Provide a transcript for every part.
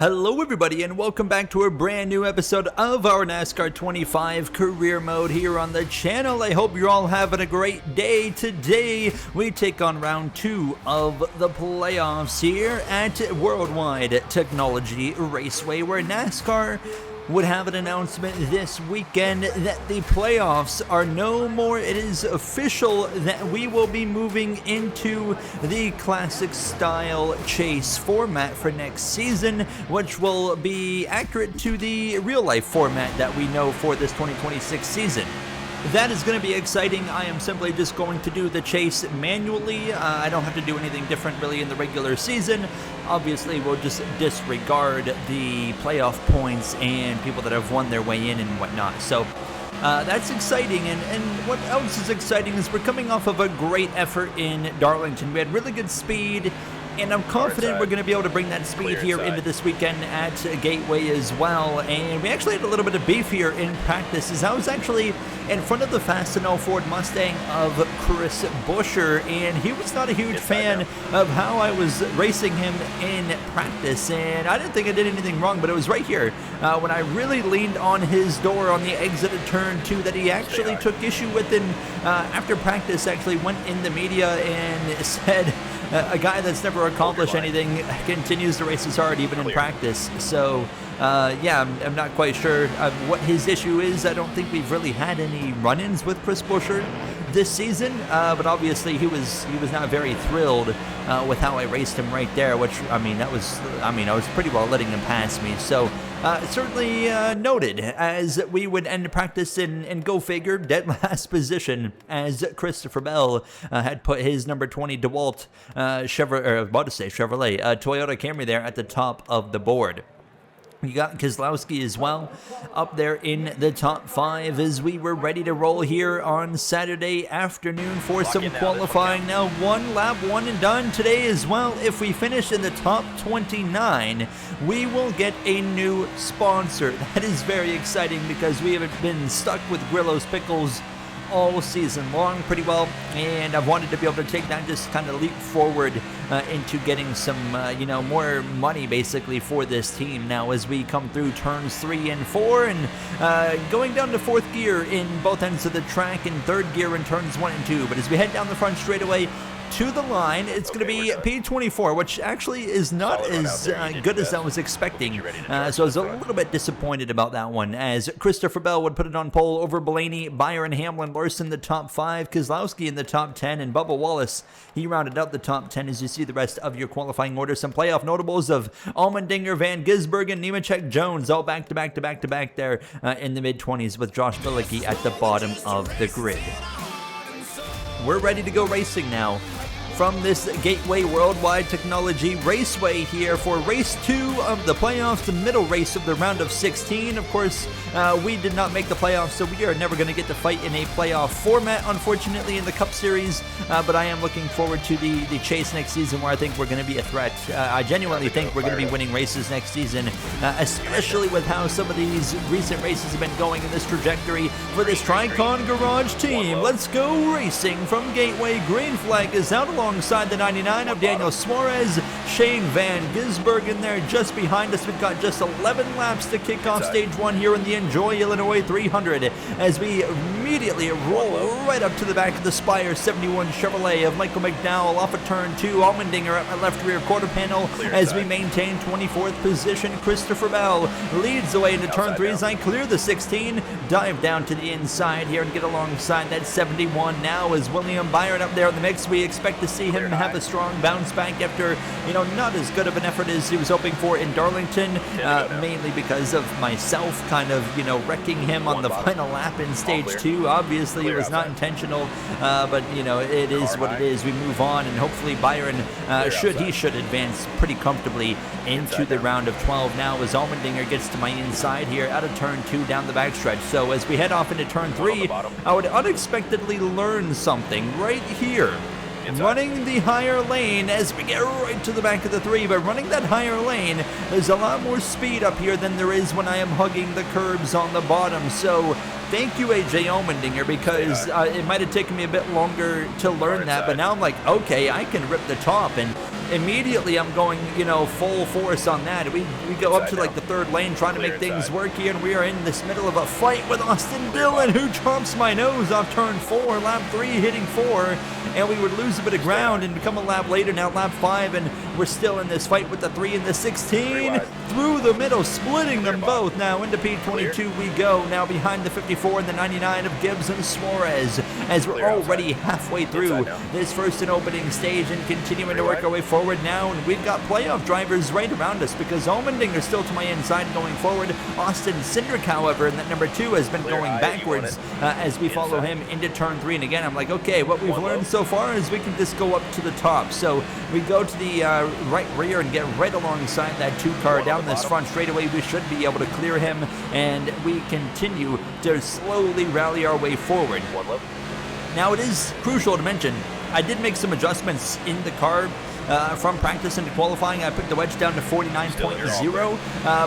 Hello everybody and welcome back to a brand new episode of our NASCAR 25 career mode here on the channel. I hope you're all having a great day. Today we take on round 2 of the playoffs here at Worldwide Technology Raceway, where NASCAR would have an announcement this weekend that the playoffs are no more. It is official that we will be moving into the classic style chase format for next season, which will be accurate to the real life format that we know for this 2026 season. That is going to be exciting. I am simply just going to do the chase manually. I don't have to do anything different really in the regular season. Obviously, we'll just disregard the playoff points and people that have won their way in and whatnot. So that's exciting. And what else is exciting is we're coming off of a great effort in Darlington. We had really good speed. And I'm confident we're going to be able to bring that speed here into this weekend at Gateway as well. And we actually had a little bit of beef here in practice, as I was actually in front of the Fast & 0 Ford Mustang of Chris Buescher, and he was not a huge fan of how I was racing him in practice. And I didn't think I did anything wrong, but it was right here when I really leaned on his door on the exit of turn 2 that he actually took issue with, and after practice actually went in the media and said, a guy that's never accomplished anything continues to race as hard even in practice. So yeah, I'm not quite sure what his issue is. I don't think we've really had any run-ins with Chris Buescher this season, but obviously he was not very thrilled with how I raced him right there, which I was pretty well letting him pass me. So certainly noted, as we would end practice and go figure, dead last position, as Christopher Bell had put his number 20 DeWalt Chevrolet Toyota Camry there at the top of the board. You got Keselowski as well up there in the top 5 as we were ready to roll here on Saturday afternoon for some qualifying. Now 1 lap, 1 and done today as well. If we finish in the top 29, we will get a new sponsor. That is very exciting because we have been stuck with Grillo's Pickles all season long pretty well, and I've wanted to be able to take that, just kind of leap forward into getting some more money basically for this team now as we come through turns 3 and 4 and going down to 4th gear in both ends of the track and 3rd gear in turns 1 and 2. But as we head down the front straightaway to the line, it's going to be P24, which actually is not as good as I was expecting. So I was a little bit disappointed about that one, as Christopher Bell would put it on pole over Blaney, Byron, Hamlin, Larson the top 5, Keselowski in the top 10, and Bubba Wallace, he rounded out the top 10 as you see the rest of your qualifying order. Some playoff notables of Allmendinger, Van Gisbergen, Nemechek, Jones, all back to back there in the mid-20s, with Josh Bilicki at the bottom of the grid. We're ready to go racing now from this Gateway Worldwide Technology Raceway here for race 2 of the playoffs, the middle race of the round of 16. Of course, we did not make the playoffs, so we are never going to get to fight in a playoff format, unfortunately, in the Cup Series, but I am looking forward to the chase next season, where I think we're going to be a threat. I genuinely think we're going to be winning races next season, especially with how some of these recent races have been going in this trajectory for this Tricon Garage team. Let's go racing from Gateway. Green flag is out alongside the 99 of Daniel Suarez. Shane Van Gisbergen there just behind us. We've got just 11 laps to kick off stage 1 here in the Enjoy Illinois 300 as we immediately roll right up to the back of the Spire 71 Chevrolet of Michael McDowell off of turn 2. Allmendinger at my left rear quarter panel as we maintain 24th position. Christopher Bell leads the way into turn 3 as I clear the 16, dive down to the inside here and get alongside that 71 now as William Byron up there in the mix. We expect to see him have a strong bounce back after, not as good of an effort as he was hoping for in Darlington, mainly because of myself kind of, wrecking him on the final lap in stage 2. Obviously, it was not intentional, but, it is what it is. We move on, and hopefully Byron should advance pretty comfortably into the round of 12 now as Allmendinger gets to my inside here out of turn 2 down the backstretch. So as we head off into turn 3, I would unexpectedly learn something right here. Running the higher lane as we get right to the back of the 3, but running that higher lane, there's a lot more speed up here than there is when I am hugging the curbs on the bottom. So thank you, AJ Allmendinger, because it might have taken me a bit longer to learn that, but now I'm like, okay, I can rip the top, and immediately I'm going, you know, full force on that. We go up to like the third lane trying to make things work here, and we are in this middle of a fight with Austin Dillon, who chomps my nose off turn 4, lap 3 hitting 4, and we would lose a bit of ground and become a lap later, now lap 5, and we're still in this fight with the 3 and the 16 through the middle, splitting them both. Now into P22 we go, now behind the 54 and the 99 of Gibbs and Suarez, as we're already halfway through this first and opening stage and continuing to work our way forward now, and we've got playoff drivers right around us because Allmendinger still to my inside going forward. Austin Cindric, however, in that number 2 has been going backwards as we follow him into turn 3, and again I'm like, okay, what we've learned so far is we can just go up to the top. So we go to the right rear and get right alongside that 2 car down this front straightaway. We should be able to clear him, and we continue to slowly rally our way forward. Now it is crucial to mention, I did make some adjustments in the car from practice into qualifying. I put the wedge down to 49.0,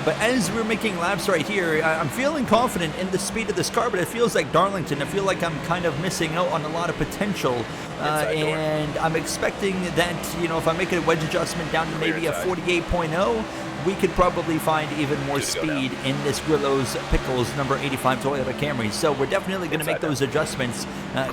but as we're making laps right here, I'm feeling confident in the speed of this car, but it feels like Darlington. I feel like I'm kind of missing out on a lot of potential, and I'm expecting that, you know, if I make a wedge adjustment down to maybe a 48.0, we could probably find even more speed in this Grillo's Pickles number 85 Toyota Camry. So we're definitely going to make those adjustments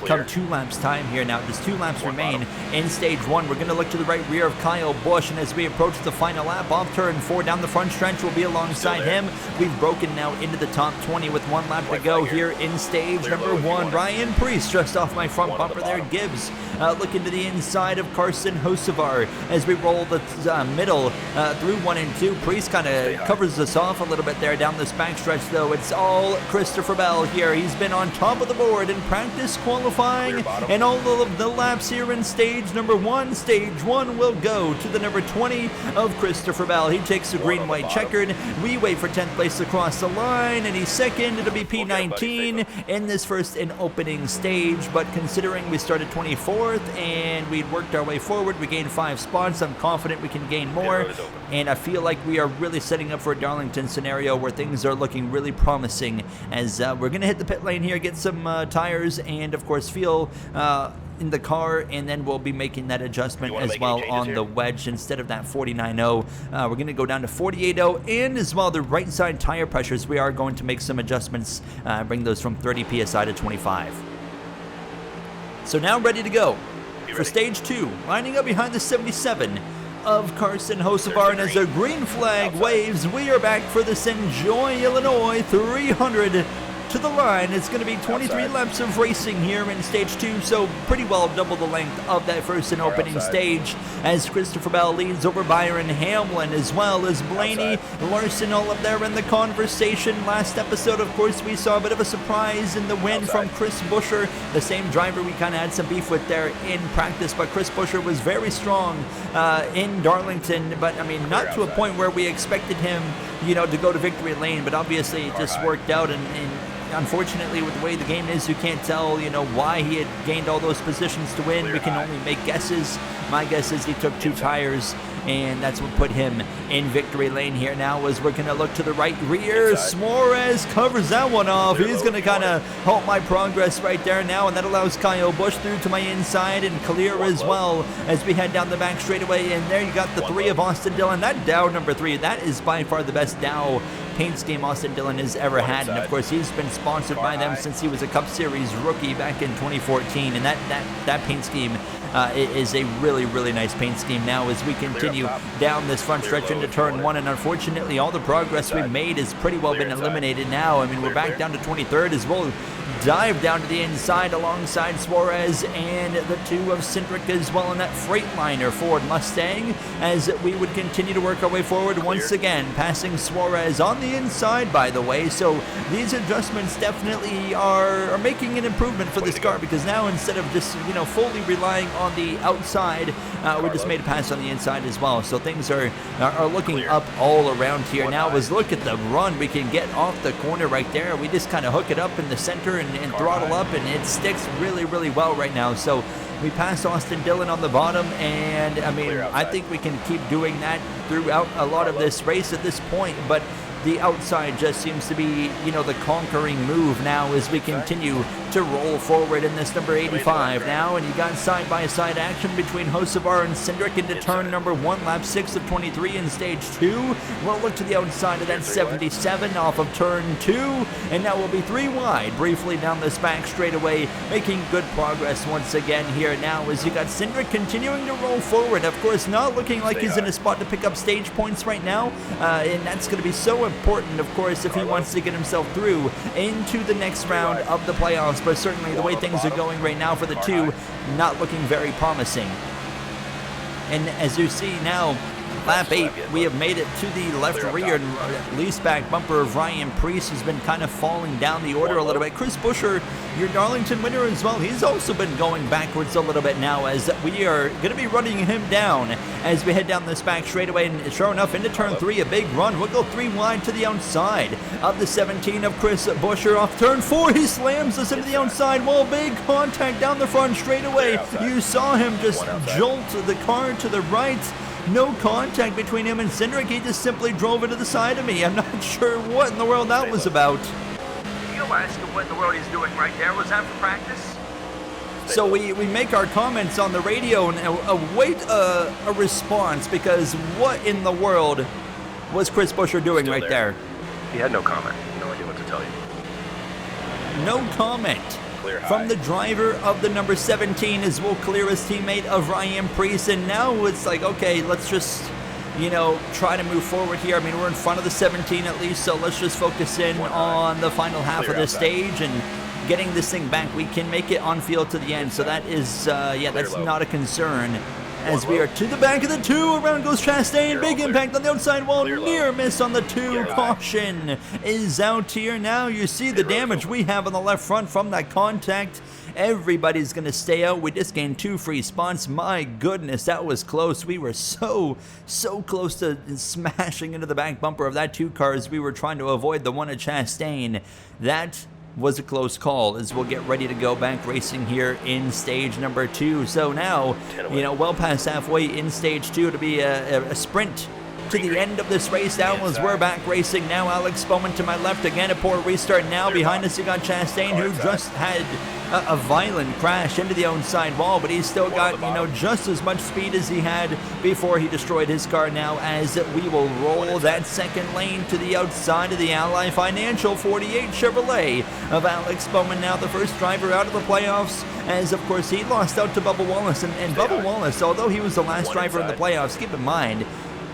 come 2 laps time here now. Just 2 laps remain in stage 1. We're going to look to the right rear of Kyle Busch, and as we approach the final lap off turn 4 down the front stretch, we'll be alongside him. We've broken now into the top 20 with 1 lap to go here in stage number 1. Ryan Preece just off my front bumper there. Gibbs looking to the inside of Carson Hocevar as we roll the middle through 1 and 2. Preece kind of covers us off a little bit there down this backstretch, though. It's all Christopher Bell here. He's been on top of the board in practice, qualifying, and all of the laps here in stage number 1. Stage 1 will go to the number 20 of Christopher Bell. He takes the green-white checkered. We wait for 10th place across the line, and he's second. It'll be P19 in this first and opening stage, but considering we started 24th and we'd worked our way forward, we gained 5 spots. I'm confident we can gain more, and I feel like we are really setting up for a Darlington scenario where things are looking really promising, as we're going to hit the pit lane here, get some tires, and of course feel in the car, and then we'll be making that adjustment as well on the wedge. Instead of that 49.0, we're going to go down to 48.0, and as well the right side tire pressures, we are going to make some adjustments, bring those from 30 psi to 25. So now ready to go for stage 2, lining up behind the 77 of Carson Hocevar, and as a green flag waves, we are back for this Enjoy Illinois 300 to the line. It's going to be 23 laps of racing here in stage 2, so pretty well double the length of that first and opening stage, as Christopher Bell leads over Byron Hamlin as well as Blaney Larson, all up there in the conversation. Last episode, of course, we saw a bit of a surprise in the win from Chris Buescher, the same driver we kind of had some beef with there in practice, but Chris Buescher was very strong in Darlington, but I mean, not to a point where we expected him, you know, to go to victory lane, but obviously it just worked out, and unfortunately, with the way the game is, you can't tell, you know, why he had gained all those positions to win. We can only make guesses. My guess is he took 2 tires, and that's what put him in victory lane here now, as we're going to look to the right rear. Suarez covers that one off. He's going to kind of halt my progress right there now, and that allows Kyle Busch through to my inside and clear as well as we head down the back straightaway. And there you got the 3 of Austin Dillon. That Dow number 3, that is by far the best Dow paint scheme Austin Dillon has ever had, and of course he's been sponsored by them since he was a Cup Series rookie back in 2014, and that paint scheme is a really nice paint scheme now as we continue down this front stretch into turn 1, and unfortunately all the progress we made has pretty well been eliminated now. I mean, we're back down to 23rd as we'll dive down to the inside alongside Suarez and the 2 of Cindric as well in that Freightliner Ford Mustang, as we would continue to work our way forward once again, passing Suarez on the inside, by the way. So these adjustments definitely are making an improvement for this car, because now instead of just, you know, fully relying on the outside, we just made a pass on the inside as well. So things are looking up all around here now, as look at the run we can get off the corner right there. We just kind of hook it up in the center and throttle up, and it sticks really well right now. So we passed Austin Dillon on the bottom, and I mean, I think we can keep doing that throughout a lot of this race at this point, but the outside just seems to be, you know, the conquering move now as we continue to roll forward in this number 85 now. And you got side-by-side action between Hocevar and Cindric into turn number 1, lap 6 of 23 in stage 2. We'll look to the outside of that 77 off of turn 2. And now we'll be 3 wide briefly down this back straightaway, making good progress once again here now as you got Cindric continuing to roll forward. Of course, not looking like he's in a spot to pick up stage points right now. And that's going to be so important, of course, if he wants to get himself through into the next round of the playoffs. But certainly the way things are going right now for the two, not looking very promising. And as you see now, lap 8, we have made it to the left rear and least back bumper of Ryan Preece has been kind of falling down the order a little bit. Chris Buescher, your Darlington winner as well, he's also been going backwards a little bit now as we are going to be running him down as we head down this back straightaway. And sure enough, into turn 3, a big run. We'll go 3 wide to the outside of the 17 of Chris Buescher. Off turn 4, he slams us into the outside wall. Big contact down the front straightaway. You saw him just jolt the car to the right. No contact between him and Cindric. He just simply drove into the side of me. I'm not sure what in the world that was about. You ask him what in the world he's doing right there. Was that for practice? So we make our comments on the radio and await a response, because what in the world was Chris Buescher doing right there? He had no comment. No idea what to tell you. No comment from the driver of the number 17 as we'll clear his teammate of Ryan Preece. And now it's like, okay, let's just, you know, try to move forward here. I mean, we're in front of the 17 at least, so let's just focus in on the final half of this stage and getting this thing back. We can make it on field to the end, so that is, yeah, that's not a concern. As we are to the back of the 2, around goes Chastain, big impact on the outside wall, near miss on the 2, caution is out here. Now you see the damage we have on the left front from that contact. Everybody's going to stay out. We just gained 2 free spots. My goodness, that was close. We were so close to smashing into the back bumper of that 2 car as we were trying to avoid the one at Chastain. That was a close call as we'll get ready to go back racing here in stage number 2. So now, you know, well past halfway in stage 2 to be a sprint to the end of this race now as we're back racing now. Alex Bowman to my left again, a poor restart now. Behind us you got Chastain, who just had a violent crash into the outside wall, but he's still got, you know, just as much speed as he had before he destroyed his car now, as we will roll that second lane to the outside of the Ally Financial 48 Chevrolet of Alex Bowman, now the first driver out of the playoffs, as of course he lost out to Bubba Wallace. And Bubba Wallace, although he was the last driver in the playoffs, keep in mind,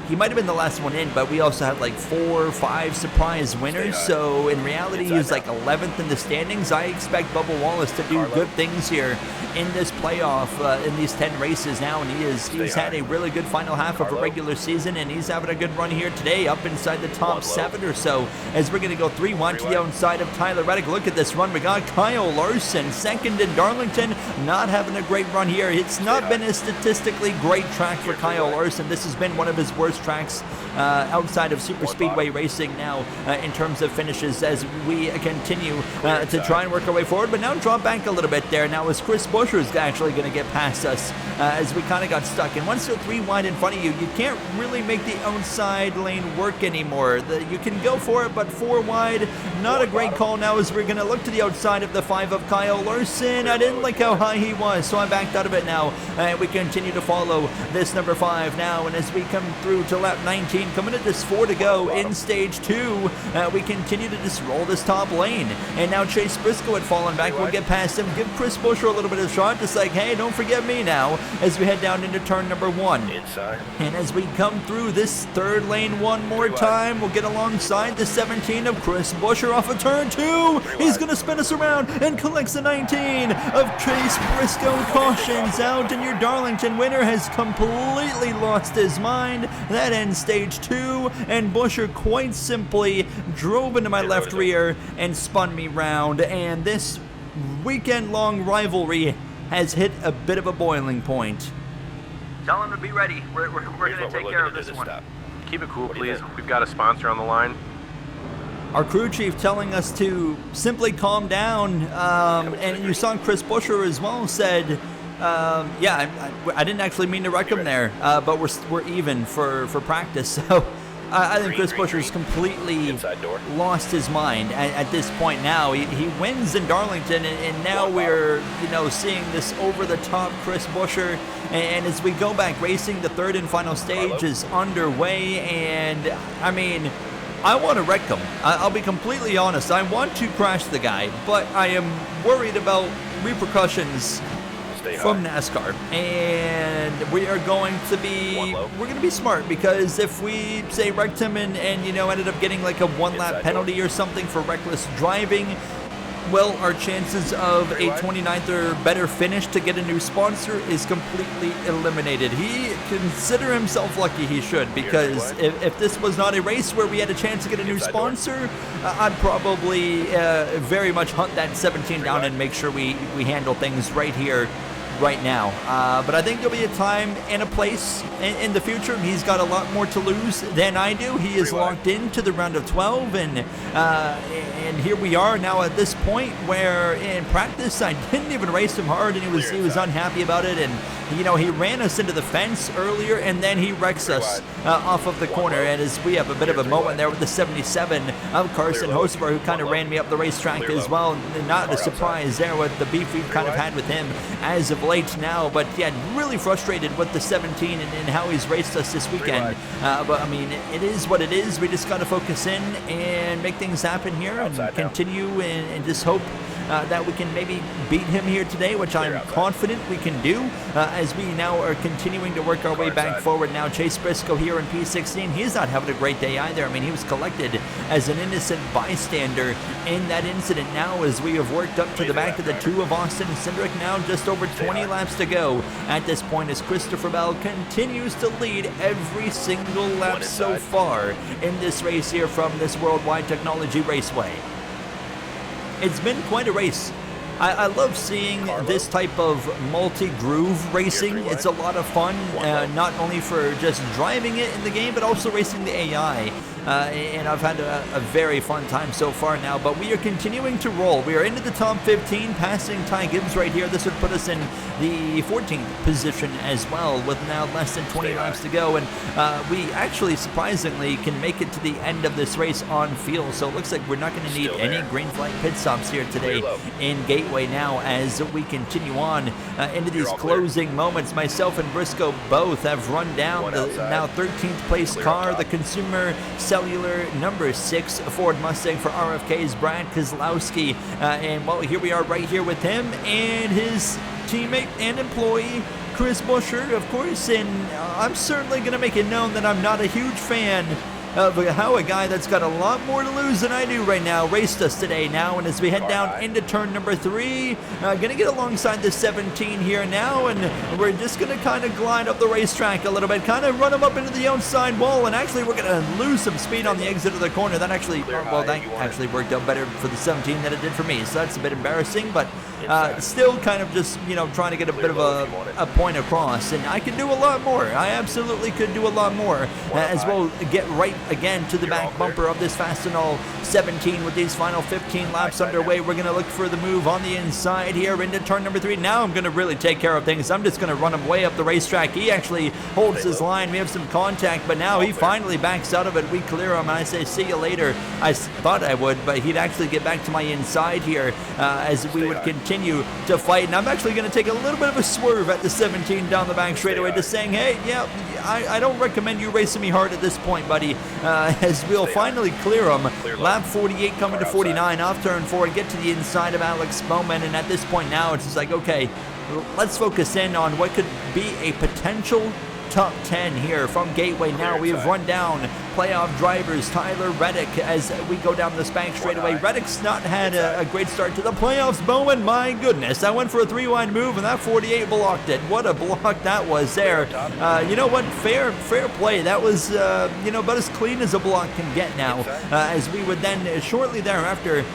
he might have been the last one in, but we also had like 4 or 5 surprise winners. So in reality, he was like 11th in the standings. I expect Bubba Wallace to do good things here in this playoff, in these 10 races now. And he's had a really good final half of a regular season, and he's having a good run here today, up inside the top 7 or so, as we're going to go 3 wide to the outside of Tyler Reddick. Look at this run. We got Kyle Larson second in Darlington, not having a great run here. It's not been a statistically great track for Kyle Larson. This has been one of his worst tracks outside of super speedway racing now in terms of finishes, as we continue to try and work our way forward. But now drop back a little bit there now as Chris Buescher is actually going to get past us as we kind of got stuck. And once you're 3 wide in front of you, you can't really make the outside lane work anymore. You can go for it, but 4 wide, not a great call now, as we're going to look to the outside of the 5 of Kyle Larson. I didn't like how high he was, so I backed out of it now. And we continue to follow this number 5 now, and as we come through to lap 19, coming at just 4 to go in stage 2, we continue to just roll this top lane. And now Chase Briscoe had fallen back. We'll get past him, give Chris Buescher a little bit of a shot, just like, hey, don't forget me now, as we head down into turn number 1. Inside. And as we come through this 3rd lane one more time, we'll get alongside the 17 of Chris Buescher off of turn 2. He's going to spin us around and collects the 19 of Chase Briscoe. Cautions out, and your Darlington winner has completely lost his mind. That ends stage 2, and Buescher quite simply drove into my left rear and spun me round. And this weekend-long rivalry has hit a bit of a boiling point. Tell him to be ready. We're going to take care of this one. Keep it cool, please. We've got a sponsor on the line. Our crew chief telling us to simply calm down, and you saw Chris Buescher as well said, yeah, I didn't actually mean to wreck him there, but we're even for practice. So I think Chris Buescher's completely lost his mind at this point now. He wins in Darlington, and now we're, seeing this over-the-top Chris Buescher. And as we go back racing, the third and final stage is underway, and, I mean, I want to wreck him. I'll be completely honest. I want to crash the guy, but I am worried about repercussions from NASCAR, and we are going to be smart, because if we say wrecked him and ended up getting like a one-lap penalty or something for reckless driving, well, our chances of a 29th or better finish to get a new sponsor is completely eliminated. He consider himself lucky, he should, because if this was not a race where we had a chance to get a new sponsor, I'd probably very much hunt that 17 down and make sure we handle things right here, right now. But I think there'll be a time and a place in the future. He's got a lot more to lose than I do. He is locked into the round of 12, and here we are now at this point where in practice I didn't even race him hard, and he was unhappy about it, and he ran us into the fence earlier, and then he wrecks us off of the corner. And as we have a bit of a moment there with the 77 of Carson Hocevar, who kind of ran me up the racetrack as well. Not a surprise there with the beef we've kind of had with him as of late now, but yeah, really frustrated with the 17 and how he's raced us this weekend. But I mean, it is what it is. We just got to focus in and make things happen here and continue and just hope that we can maybe beat him here today, which I'm confident we can do, as we now are continuing to work our way back forward now. Chase Briscoe here in P16, he's not having a great day either. I mean, he was collected as an innocent bystander in that incident now, as we have worked up to the back of the two of Austin Cindric now, just over 20 laps to go at this point, as Christopher Bell continues to lead every single lap so far in this race here from this Worldwide Technology Raceway. It's been quite a race. I love seeing this type of multi-groove racing. It's a lot of fun, not only for just driving it in the game, but also racing the AI. And I've had a very fun time so far now, but we are continuing to roll. We are into the top 15, passing Ty Gibbs right here. This would put us in the 14th position as well, with now less than 20 laps to go. And we actually, surprisingly, can make it to the end of this race on field. So it looks like we're not going to need any green flag pit stops here today in Gateway now, as we continue on into these closing moments. Myself and Briscoe both have run down the now 13th place car, the Consumer Cellular number 6 Ford Mustang for RFK's Brad Kozlowski. And well, here we are right here with him and his teammate and employee Chris Buescher, of course. And I'm certainly going to make it known that I'm not a huge fan of how a guy that's got a lot more to lose than I do right now raced us today now. And as we head down into turn number 3, gonna get alongside the 17 here now, and we're just gonna kind of glide up the racetrack a little bit, kind of run him up into the outside wall, and actually we're gonna lose some speed on the exit of the corner. That actually, well, that actually worked out better for the 17 than it did for me, so that's a bit embarrassing, but still kind of just, trying to get a bit of a point across, and I can do a lot more. I absolutely could do a lot more, as we'll get right again to the back bumper of this Fastenal 17 with these final 15 laps underway. We're going to look for the move on the inside here into turn number 3. Now I'm going to really take care of things. I'm just going to run him way up the racetrack. He actually holds his line. We have some contact, but now he finally backs out of it. We clear him, and I say see you later. I thought I would, but he'd actually get back to my inside here as we would continue to fight. And I'm actually going to take a little bit of a swerve at the 17 down the back straightaway, just saying, hey, yeah, I don't recommend you racing me hard at this point, buddy, as we'll finally clear him. Lap 48 coming to 49 off turn 4, get to the inside of Alex Bowman, and at this point now it's just like, okay, let's focus in on what could be a potential top 10 here from Gateway. Now we have run down playoff drivers Tyler Reddick as we go down this bank straightaway. Reddick's not had a great start to the playoffs. Bowman, my goodness, I went for a 3-wide move and that 48 blocked it. What a block that was there. You know what, fair play. That was about as clean as a block can get now, as we would then shortly thereafter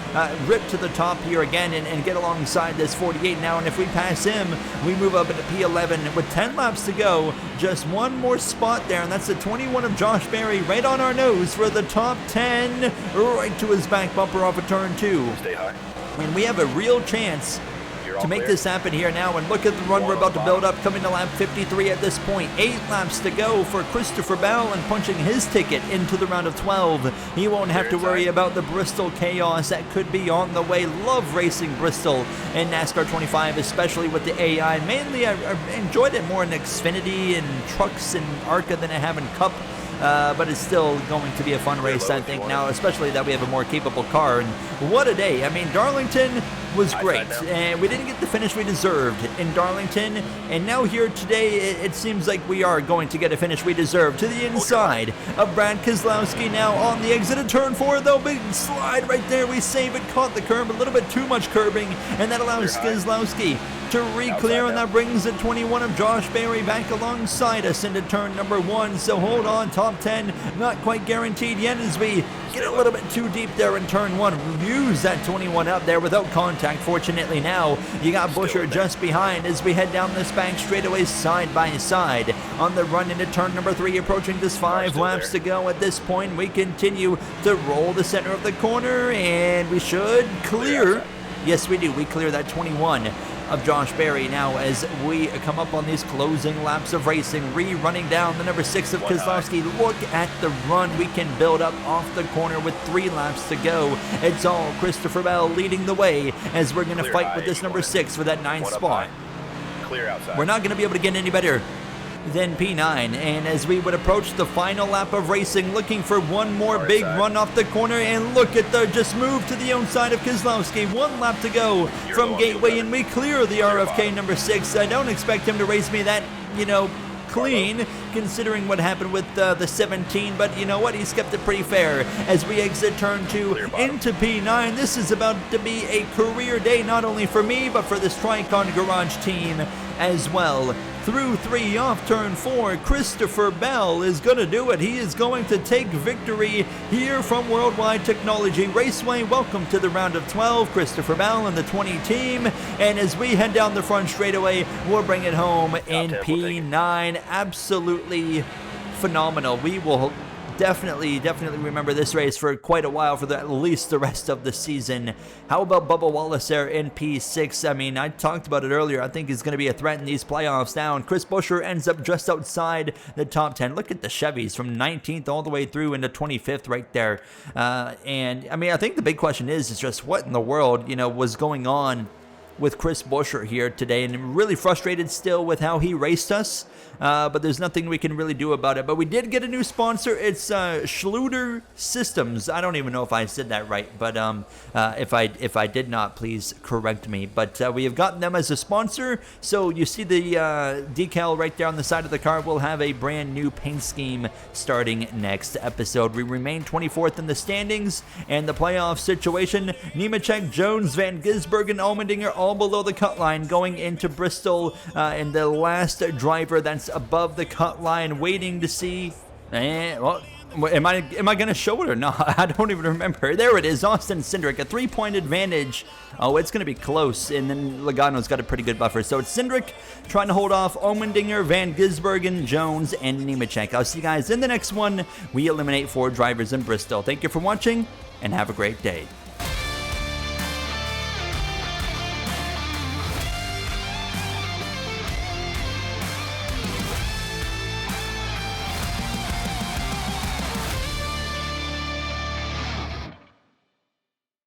rip to the top here again and get alongside this 48 now. And if we pass him, we move up into P11 with 10 laps to go. Just one more spot there, and that's the 21 of Josh Berry right on our nose for the top 10, right to his back bumper off of turn 2. Stay high. And we have a real chance to make this happen here now. And look at the run we're about to build up, coming to lap 53 at this point. 8 laps to go for Christopher Bell, and punching his ticket into the round of 12. He won't have to worry about the Bristol chaos that could be on the way. Love racing Bristol in NASCAR 25, especially with the AI. Mainly, I enjoyed it more in Xfinity and trucks and ARCA than I have in Cup. But it's still going to be a fun race, I think, now, especially that we have a more capable car. And what a day. I mean, Darlington was great, and we didn't get the finish we deserved in Darlington. And now here today, it seems like we are going to get a finish we deserve. To the inside of Brad Keselowski now on the exit of turn 4, though. Big slide right there. We save it, caught the curb, a little bit too much curbing, and that allows Keselowski to re-clear, and that brings the 21 of Josh Berry back alongside us into turn number 1. So hold on, top 10 not quite guaranteed yet as we get a little bit too deep there in turn 1. Use that 21 up there without contact. Fortunately now you got Busher just behind as we head down this back straightaway side by side on the run into turn number 3, approaching just 5 laps to go at this point. We continue to roll the center of the corner, and we should clear. Yes, we do. We clear that 21 of Josh Berry now as we come up on these closing laps of racing. Running down the number 6 of Keselowski. Look at the run we can build up off the corner with 3 laps to go. It's all Christopher Bell leading the way as we're going to fight with this number 6 for that 9th spot. Clear outside. We're not going to be able to get any better than P9, and as we would approach the final lap of racing, looking for one more big run off the corner, and look at the just move to the outside of Keselowski. 1 lap to go from Gateway, and we clear the RFK number 6. I don't expect him to race me that, clean, considering what happened with the 17, but you know what, he's kept it pretty fair as we exit turn 2 into P9. This is about to be a career day, not only for me, but for this Tricon Garage team as well. Through 3 off turn 4, Christopher Bell is going to do it. He is going to take victory here from Worldwide Technology Raceway. Welcome to the round of 12, Christopher Bell and the 20 team. And as we head down the front straightaway, we'll bring it home in P9. Absolutely phenomenal. We will definitely remember this race for quite a while, for at least the rest of the season. How about Bubba Wallace there in P6? I mean, I talked about it earlier. I think he's going to be a threat in these playoffs now. And Chris Buescher ends up just outside the top 10. Look at the Chevys from 19th all the way through into 25th right there. And I mean, I think the big question is just what in the world, was going on with Chris Buescher here today, and I'm really frustrated still with how he raced us, but there's nothing we can really do about it. But we did get a new sponsor. It's Schluter Systems. I don't even know if I said that right, but if I did not, please correct me. But we have gotten them as a sponsor, so you see the decal right there on the side of the car. We'll have a brand new paint scheme starting next episode. We remain 24th in the standings and the playoff situation. Nemechek, Jones, Van Gisbergen, Allmendinger all below the cut line going into Bristol, and the last driver that's above the cut line waiting to see. Well, am I going to show it or not? I don't even remember. There it is, Austin Cindric, a 3-point advantage. Oh, it's going to be close, and then Logano's got a pretty good buffer. So it's Cindric trying to hold off Allmendinger, Van Gisbergen, Jones, and Nemechek. I'll see you guys in the next one. We eliminate 4 drivers in Bristol. Thank you for watching, and have a great day.